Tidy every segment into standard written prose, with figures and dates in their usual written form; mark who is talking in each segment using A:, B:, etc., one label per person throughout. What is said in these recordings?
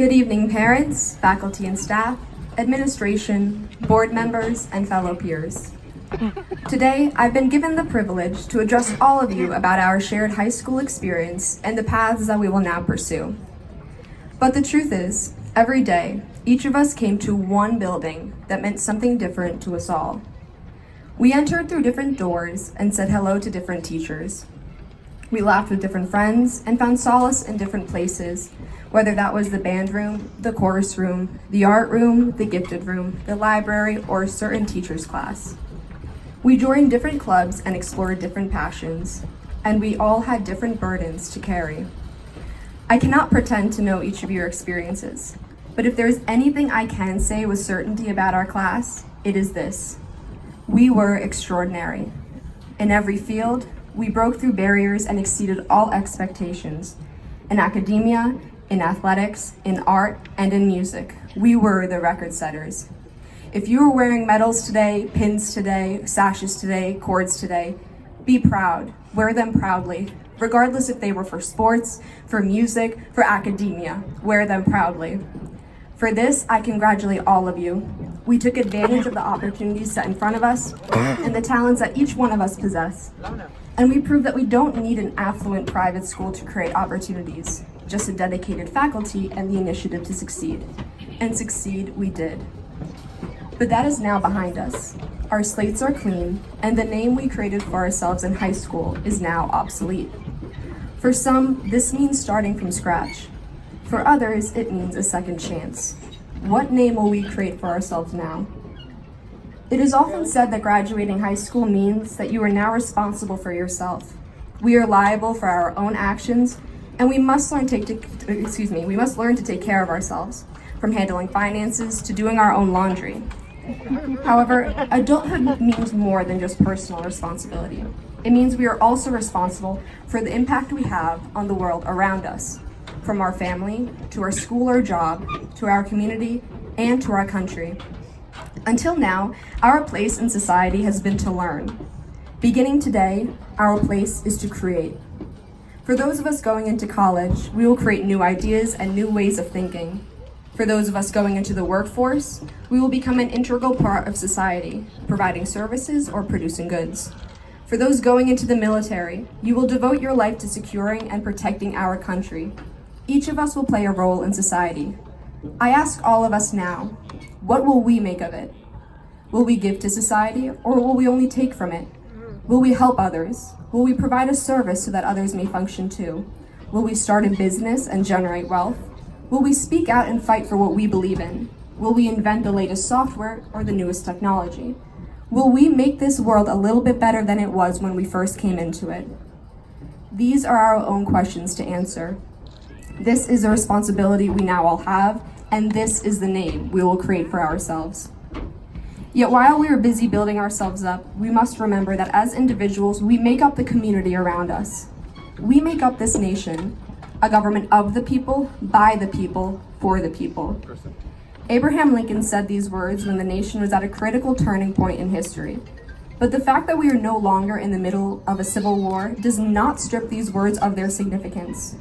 A: Good evening, parents, faculty and staff, administration, board members, and fellow peers. Today, I've been given the privilege to address all of you about our shared high school experience and the paths that we will now pursue. But the truth is, every day, each of us came to one building that meant something different to us all. We entered through different doors and said hello to different teachers. We laughed with different friends and found solace in different places, whether that was the band room, the chorus room, the art room, the gifted room, the library, or a certain teacher's class. We joined different clubs and explored different passions, and we all had different burdens to carry. I cannot pretend to know each of your experiences, but if there's anything I can say with certainty about our class, it is this: we were extraordinary. In every field, we broke through barriers and exceeded all expectations. In academia, in athletics, in art, and in music, we were the record setters. If you are wearing medals today, pins today, sashes today, cords today, be proud, wear them proudly, regardless if they were for sports, for music, for academia, wear them proudly. For this, I congratulate all of you. We took advantage of the opportunities set in front of us and the talents that each one of us possess. And we proved that we don't need an affluent private school to create opportunities, just a dedicated faculty and the initiative to succeed. And succeed we did. But that is now behind us. Our slates are clean, and the name we created for ourselves in high school is now obsolete. For some, this means starting from scratch. For others, it means a second chance. What name will we create for ourselves now? It is often said that graduating high school means that you are now responsible for yourself. We are liable for our own actions, and we must learn to take care of ourselves, from handling finances to doing our own laundry. However, adulthood means more than just personal responsibility. It means we are also responsible for the impact we have on the world around us, from our family, to our school or job, to our community, and to our country. Until now, our place in society has been to learn. Beginning today, our place is to create. For those of us going into college, we will create new ideas and new ways of thinking. For those of us going into the workforce, we will become an integral part of society, providing services or producing goods. For those going into the military, you will devote your life to securing and protecting our country. Each of us will play a role in society. I ask all of us now, what will we make of it? Will we give to society, or will we only take from it? Will we help others? Will we provide a service so that others may function too? Will we start a business and generate wealth? Will we speak out and fight for what we believe in? Will we invent the latest software or the newest technology? Will we make this world a little bit better than it was when we first came into it? These are our own questions to answer. This is a responsibility we now all have, and this is the name we will create for ourselves. Yet while we are busy building ourselves up, we must remember that as individuals, we make up the community around us. We make up this nation, a government of the people, by the people, for the people. Abraham Lincoln said these words when the nation was at a critical turning point in history. But the fact that we are no longer in the middle of a civil war does not strip these words of their significance.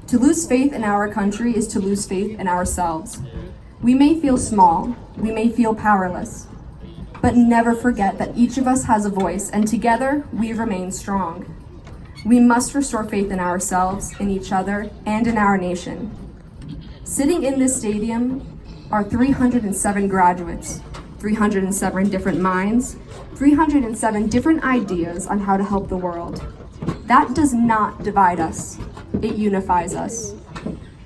A: To lose faith in our country is to lose faith in ourselves. We may feel small, we may feel powerless, but never forget that each of us has a voice, and together we remain strong. We must restore faith in ourselves, in each other, and in our nation. Sitting in this stadium are 307 graduates, 307 different minds, 307 different ideas on how to help the world. That does not divide us. It unifies us.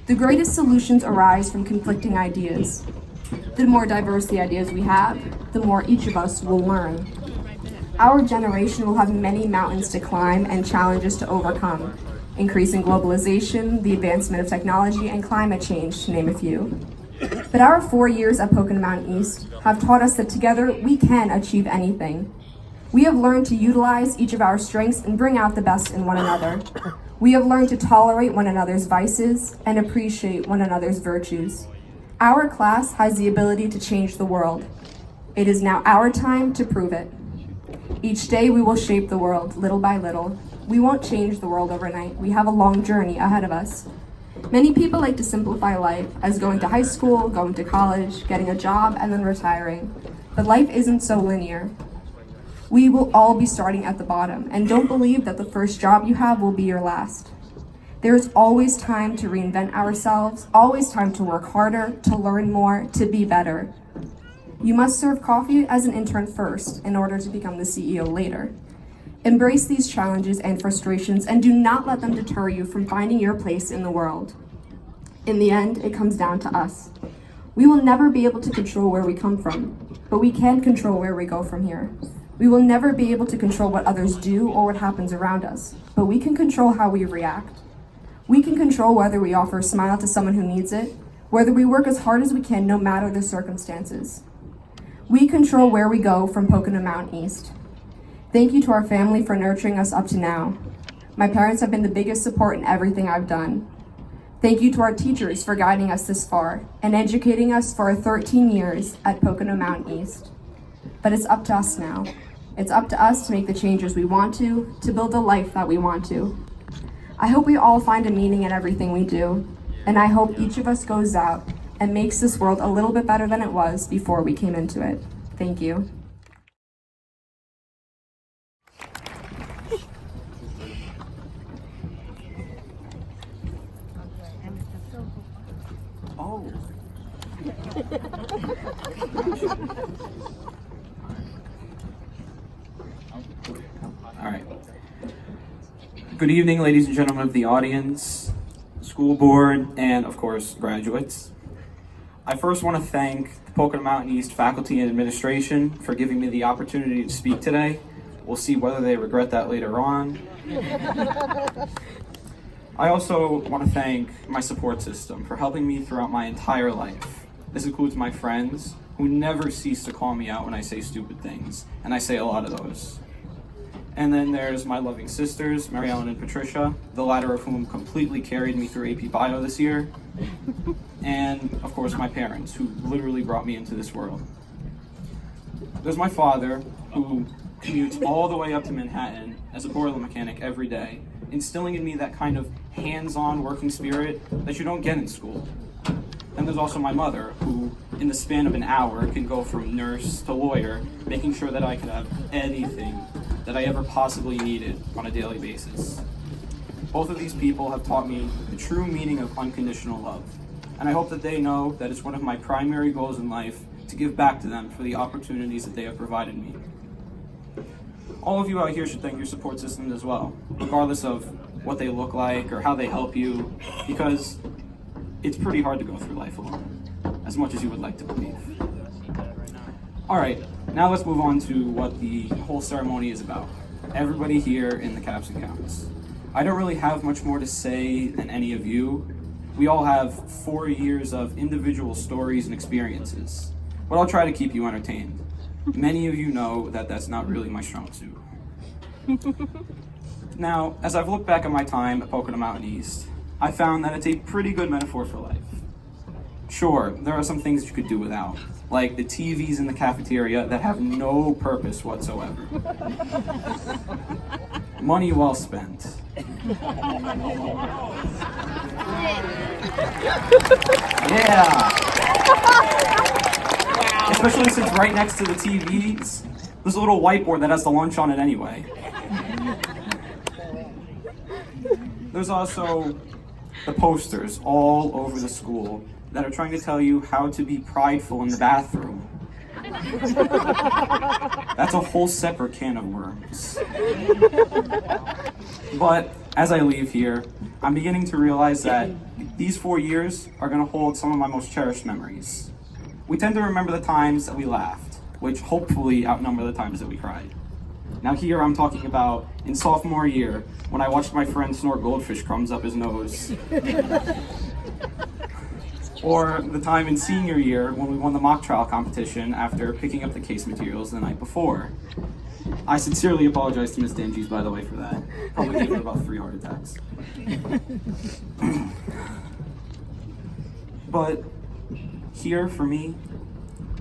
A: The greatest solutions arise from conflicting ideas. The more diverse the ideas we have, the more each of us will learn. Our generation will have many mountains to climb and challenges to overcome, increasing globalization, the advancement of technology, and climate change, to name a few. But our 4 years at Pocono Mountain East have taught us that together we can achieve anything. We have learned to utilize each of our strengths and bring out the best in one another. We have learned to tolerate one another's vices and appreciate one another's virtues. Our class has the ability to change the world. It is now our time to prove it. Each day we will shape the world, little by little. We won't change the world overnight. We have a long journey ahead of us. Many people like to simplify life as going to high school, going to college, getting a job, and then retiring. But life isn't so linear. We will all be starting at the bottom, and don't believe that the first job you have will be your last. There is always time to reinvent ourselves, always time to work harder, to learn more, to be better. You must serve coffee as an intern first in order to become the CEO later. Embrace these challenges and frustrations and do not let them deter you from finding your place in the world. In the end, it comes down to us. We will never be able to control where we come from, but we can control where we go from here. We will never be able to control what others do or what happens around us, but we can control how we react. We can control whether we offer a smile to someone who needs it, whether we work as hard as we can no matter the circumstances. We control where we go from Pocono Mountain East. Thank you to our family for nurturing us up to now. My parents have been the biggest support in everything I've done. Thank you to our teachers for guiding us this far and educating us for our 13 years at Pocono Mountain East. But it's up to us now. It's up to us to make the changes we want to build the life that we want to. I hope we all find a meaning in everything we do, and I hope each of us goes out and makes this world a little bit better than it was before we came into it. Thank you.
B: Oh. All right. Good evening, ladies and gentlemen of the audience, school board, and of course, graduates. I first want to thank the Pocono Mountain East faculty and administration for giving me the opportunity to speak today. We'll see whether they regret that later on. I also want to thank my support system for helping me throughout my entire life. This includes my friends, who never cease to call me out when I say stupid things, and I say a lot of those. And then there's my loving sisters, Mary Ellen and Patricia, the latter of whom completely carried me through AP Bio this year. And, of course, my parents, who literally brought me into this world. There's my father, who commutes all the way up to Manhattan as a boiler mechanic every day, instilling in me that kind of hands-on working spirit that you don't get in school. And there's also my mother, who, in the span of an hour, can go from nurse to lawyer, making sure that I could have anything that I ever possibly needed on a daily basis. Both of these people have taught me the true meaning of unconditional love, and I hope that they know that it's one of my primary goals in life to give back to them for the opportunities that they have provided me. All of you out here should thank your support systems as well, regardless of what they look like or how they help you, because it's pretty hard to go through life alone, as much as you would like to believe. All right, now let's move on to what the whole ceremony is about. Everybody here in the Caps and Counts. I don't really have much more to say than any of you. We all have 4 years of individual stories and experiences, but I'll try to keep you entertained. Many of you know that that's not really my strong suit. Now, as I've looked back at my time at Pocono Mountain East, I found that it's a pretty good metaphor for life. Sure, there are some things you could do without, like the TVs in the cafeteria that have no purpose whatsoever. Money well spent. Yeah! Especially since right next to the TVs, there's a little whiteboard that has the lunch on it anyway. There's also the posters all over the school that are trying to tell you how to be prideful in the bathroom. That's a whole separate can of worms. But as I leave here, I'm beginning to realize that these 4 years are going to hold some of my most cherished memories. We tend to remember the times that we laughed, which hopefully outnumber the times that we cried. Now here I'm talking about in sophomore year, when I watched my friend snort goldfish crumbs up his nose. Or the time in senior year when we won the mock trial competition after picking up the case materials the night before. I sincerely apologize to Ms. Danges, by the way, for that. Probably gave her about 3 heart attacks. But here, for me,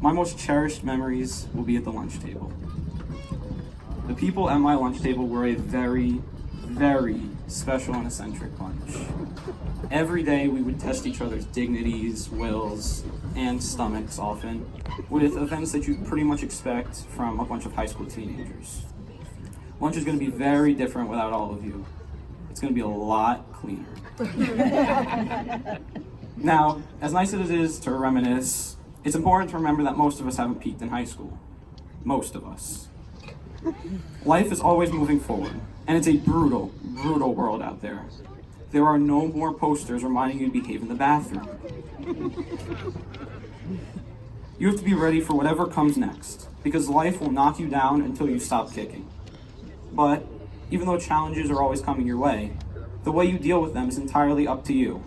B: my most cherished memories will be at the lunch table. The people at my lunch table were a very, very special and eccentric bunch. Every day we would test each other's dignities, wills, and stomachs often, with events that you'd pretty much expect from a bunch of high school teenagers. Lunch is going to be very different without all of you. It's going to be a lot cleaner. Now, as nice as it is to reminisce, it's important to remember that most of us haven't peaked in high school. Most of us. Life is always moving forward, and it's a brutal, brutal world out there. There are no more posters reminding you to behave in the bathroom. You have to be ready for whatever comes next, because life will knock you down until you stop kicking. But even though challenges are always coming your way, the way you deal with them is entirely up to you.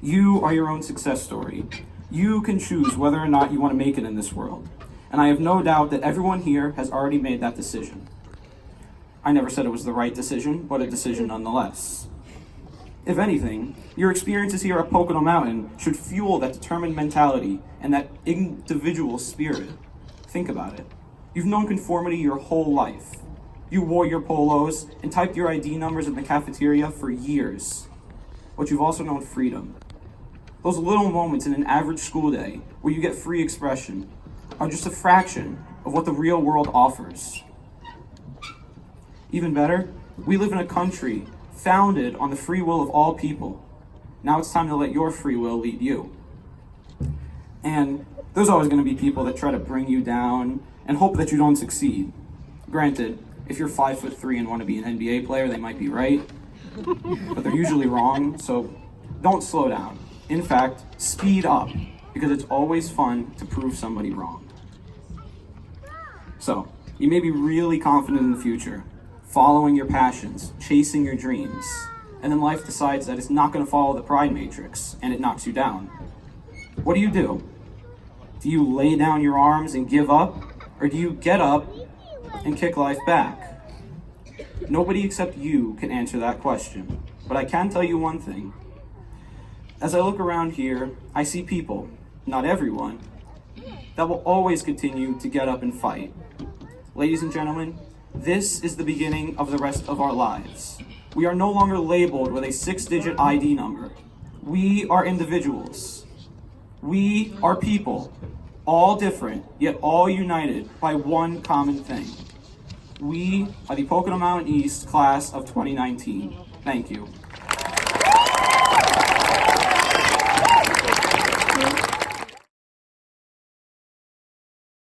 B: You are your own success story. You can choose whether or not you want to make it in this world. And I have no doubt that everyone here has already made that decision. I never said it was the right decision, but a decision nonetheless. If anything, your experiences here at Pocono Mountain should fuel that determined mentality and that individual spirit. Think about it. You've known conformity your whole life. You wore your polos and typed your ID numbers in the cafeteria for years. But you've also known freedom. Those little moments in an average school day where you get free expression are just a fraction of what the real world offers. Even better, we live in a country founded on the free will of all people. Now it's time to let your free will lead you. And there's always going to be people that try to bring you down and hope that you don't succeed. Granted, if you're 5'3" and want to be an NBA player, they might be right, but they're usually wrong, so don't slow down. In fact, speed up, because it's always fun to prove somebody wrong. So, you may be really confident in the future, following your passions, chasing your dreams, and then life decides that it's not going to follow the pride matrix, and it knocks you down. What do? Do you lay down your arms and give up, or do you get up and kick life back? Nobody except you can answer that question, but I can tell you one thing. As I look around here, I see people, not everyone, that will always continue to get up and fight. Ladies and gentlemen, this is the beginning of the rest of our lives. We are no longer labeled with a 6-digit ID number. We are individuals. We are people, all different, yet all united by one common thing. We are the Pocono Mountain East class of 2019. Thank you.